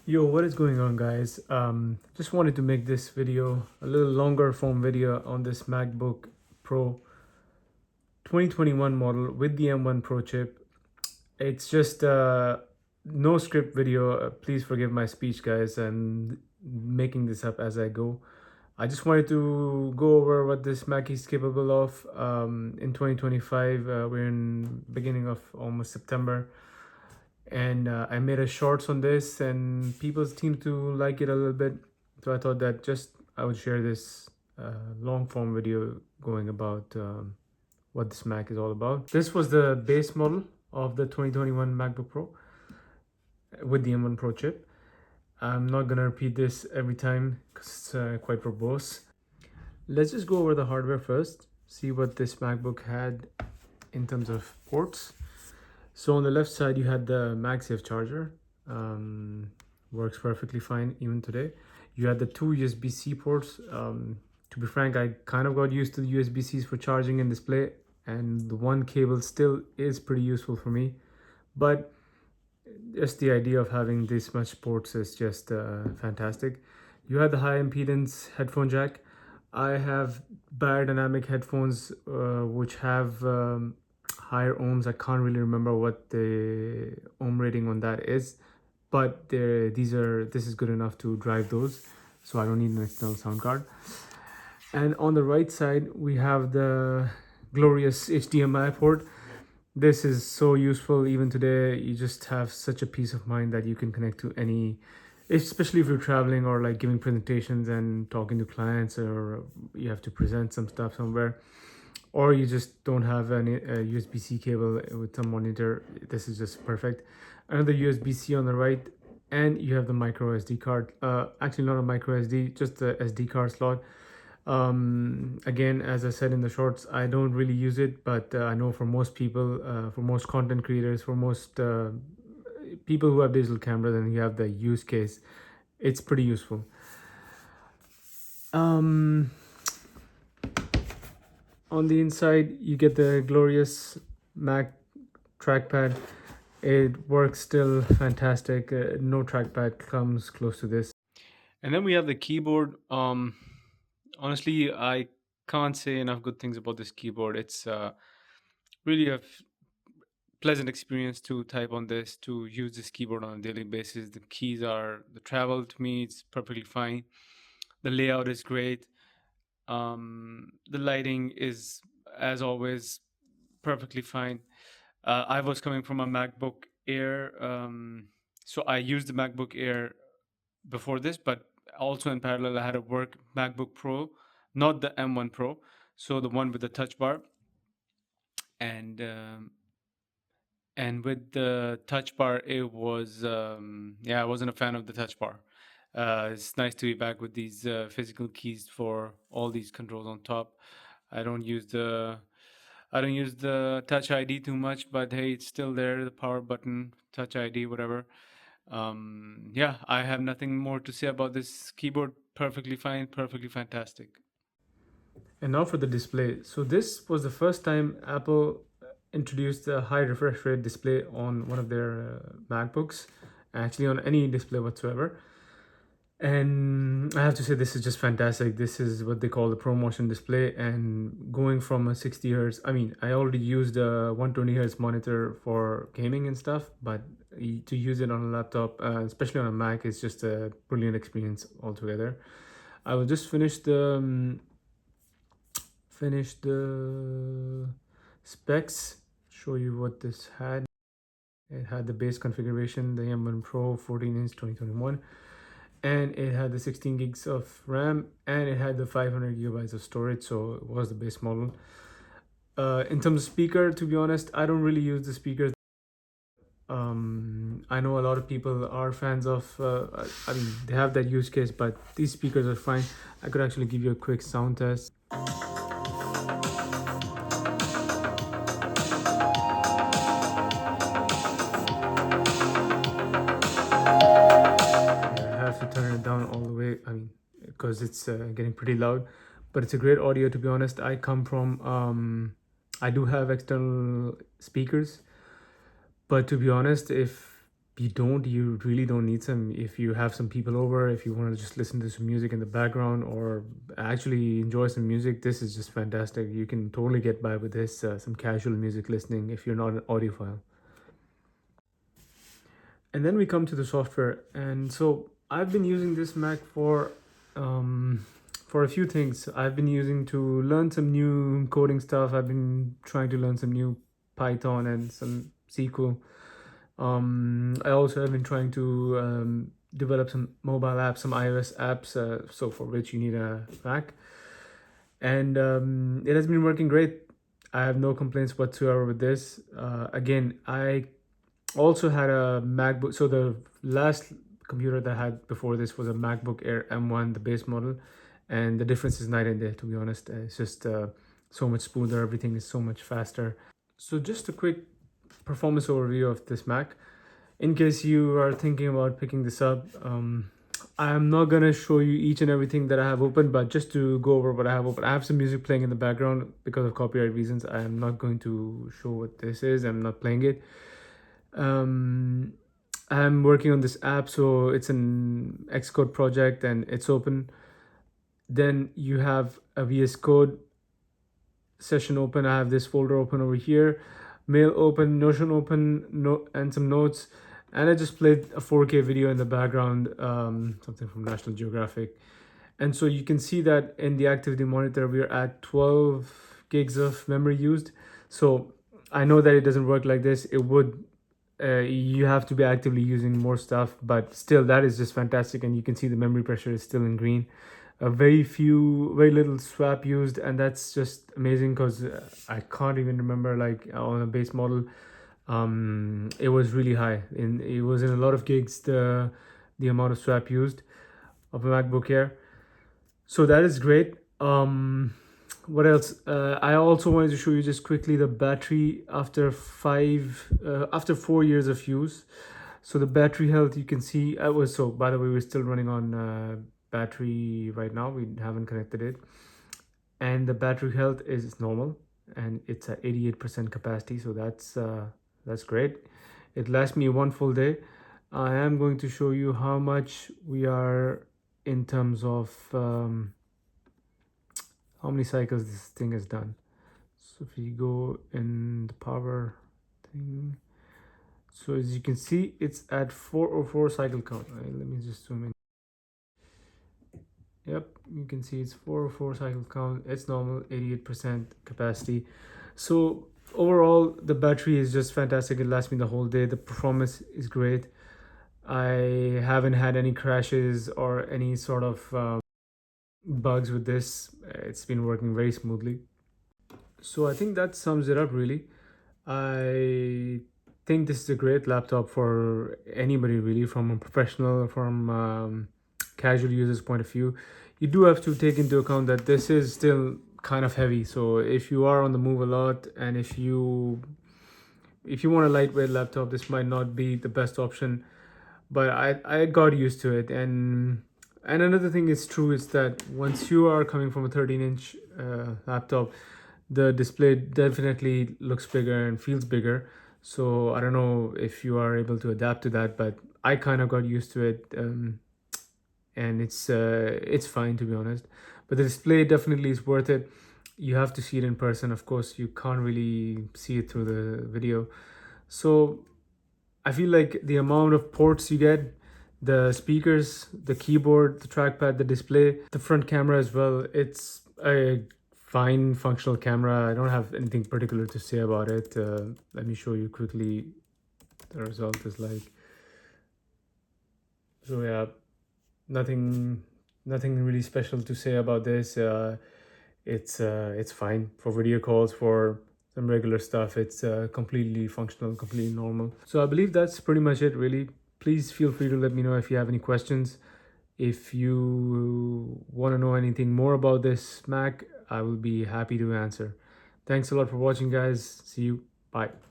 Yo, what is going on, guys? Just wanted to make this video a little longer form video on this MacBook Pro 2021 model with the M1 Pro chip. It's just no script video. Please forgive my speech, guys, and making this up as I go. I just wanted to go over what this Mac is capable of in 2025. We're in beginning of almost September, and I made a shorts on this, and people seem to like it a little bit. So I thought that just I would share this long form video going about what this Mac is all about. This was the base model of the 2021 MacBook Pro with the M1 Pro chip. I'm not gonna repeat this every time because it's quite verbose. Let's just go over the hardware first, see what this MacBook had in terms of ports. So on the left side, you had the MagSafe charger. Works perfectly fine even today. You had the two USB-C ports. To be frank, I kind of got used to the USB-Cs for charging and display, and the one cable still is pretty useful for me. But just the idea of having this much ports is just fantastic. You had the high impedance headphone jack. I have biodynamic headphones which have higher ohms. I can't really remember what the ohm rating on that is, but this is good enough to drive those, so I don't need an external sound card. And on the right side, we have the glorious HDMI port. This is so useful even today. You just have such a peace of mind that you can connect to any, especially if you're traveling or like giving presentations and talking to clients, or you have to present some stuff somewhere, or you just don't have any USB-C cable with some monitor. This is just perfect. Another USB-C on the right, and you have the micro SD card. Actually, not a micro SD, just the SD card slot. Again, as I said in the shorts, I don't really use it, but I know for most people, for most content creators, for most people who have digital cameras and you have the use case, it's pretty useful. On the inside, you get the glorious Mac trackpad. It works still fantastic. No trackpad comes close to this. And then we have the keyboard. Honestly, I can't say enough good things about this keyboard. It's really a pleasant experience to type on this, to use this keyboard on a daily basis. The keys are the travel to me, it's perfectly fine. The layout is great. The lighting is, as always, perfectly fine. I was coming from a MacBook Air, so I used the MacBook Air before this, but also in parallel, I had a work MacBook Pro, not the M1 Pro, so the one with the touch bar, and with the touch bar, it was yeah, I wasn't a fan of the touch bar. It's nice to be back with these physical keys for all these controls on top. I don't use the I don't use the Touch ID too much, but hey, it's still there. The power button, Touch ID, whatever. Yeah, I have nothing more to say about this keyboard. Perfectly fine, perfectly fantastic. And now for the display. So this was the first time Apple introduced a high refresh rate display on one of their MacBooks, actually on any display whatsoever. And I have to say, this is just fantastic. This is what they call the ProMotion display, and going from a 60 hertz. I mean, I already used a 120 hertz monitor for gaming and stuff, but to use it on a laptop, especially on a Mac, is just a brilliant experience altogether. I will just finish the specs, show you what this had. It had the base configuration, the M1 Pro 14-inch 2021, and it had the 16 gigs of RAM, and it had the 500 gigabytes of storage, so it was the base model. In terms of speaker, to be honest, I don't really use the speakers. I know a lot of people are fans of, I mean, they have that use case, but these speakers are fine. I could actually give you a quick sound test. I have to turn it down all the way, I mean, because it's getting pretty loud, but it's a great audio. To be honest, I come from I do have external speakers, but to be honest, if you really don't need some. If you have some people over, if you want to just listen to some music in the background or actually enjoy some music, this is just fantastic. You can totally get by with this, some casual music listening if you're not an audiophile. And then we come to the software, and so I've been using this Mac for a few things. I've been using to learn some new coding stuff. I've been trying to learn some new Python and some SQL. I also have been trying to develop some mobile apps, some iOS apps, so for which you need a Mac. And it has been working great. I have no complaints whatsoever with this. Again, I also had a MacBook. So the last computer that I had before this was a MacBook Air M1, the base model. And the difference is night and day, to be honest. It's just so much smoother. Everything is so much faster. So just a quick performance overview of this Mac. In case you are thinking about picking this up, I'm not gonna show you each and everything that I have open, but just to go over what I have open, I have some music playing in the background because of copyright reasons. I am not going to show what this is. I'm not playing it. I'm working on this app, so it's an Xcode project and it's open. Then you have a VS Code session open. I have this folder open over here, mail open, Notion open, and some notes. And I just played a 4K video in the background, something from National Geographic. And so you can see that in the activity monitor, we're at 12 gigs of memory used. So I know that it doesn't work like this. It would, you have to be actively using more stuff, but still that is just fantastic. And you can see the memory pressure is still in green. Very little swap used, and that's just amazing because I can't even remember, like on a base model, it was really high. It was in a lot of gigs, the amount of swap used of a MacBook Air. So that is great. What else? I also wanted to show you just quickly the battery after 4 years of use. So the battery health, you can see, by the way, we're still running on battery right now. We haven't connected it, and the battery health is normal, and it's at 88% capacity. So that's great. It lasts me one full day. I am going to show you how much we are in terms of how many cycles this thing has done. So if you go in the power thing, so as you can see, it's at 404 cycle count. Right, let me just zoom in. Yep, you can see it's 404 cycle count. It's normal, 88% capacity. So overall, the battery is just fantastic. It lasts me the whole day. The performance is great. I haven't had any crashes or any sort of bugs with this. It's been working very smoothly. So I think that sums it up really. I think this is a great laptop for anybody really, from a professional, from casual users point of view. You do have to take into account that this is still kind of heavy. So if you are on the move a lot, and if you want a lightweight laptop, this might not be the best option. But I got used to it. And another thing is true is that once you are coming from a 13-inch laptop, the display definitely looks bigger and feels bigger. So I don't know if you are able to adapt to that, but I kind of got used to it, and it's fine, to be honest. But the display definitely is worth it. You have to see it in person. Of course, you can't really see it through the video. So I feel like the amount of ports you get, the speakers, the keyboard, the trackpad, the display, the front camera as well, it's a fine functional camera. I don't have anything particular to say about it. Let me show you quickly. The result is like, so yeah, nothing really special to say about this. It's fine for video calls, for some regular stuff. It's completely functional, completely normal. So I believe that's pretty much it really. Please feel free to let me know if you have any questions. If you want to know anything more about this Mac, I will be happy to answer. Thanks a lot for watching, guys. See you. Bye.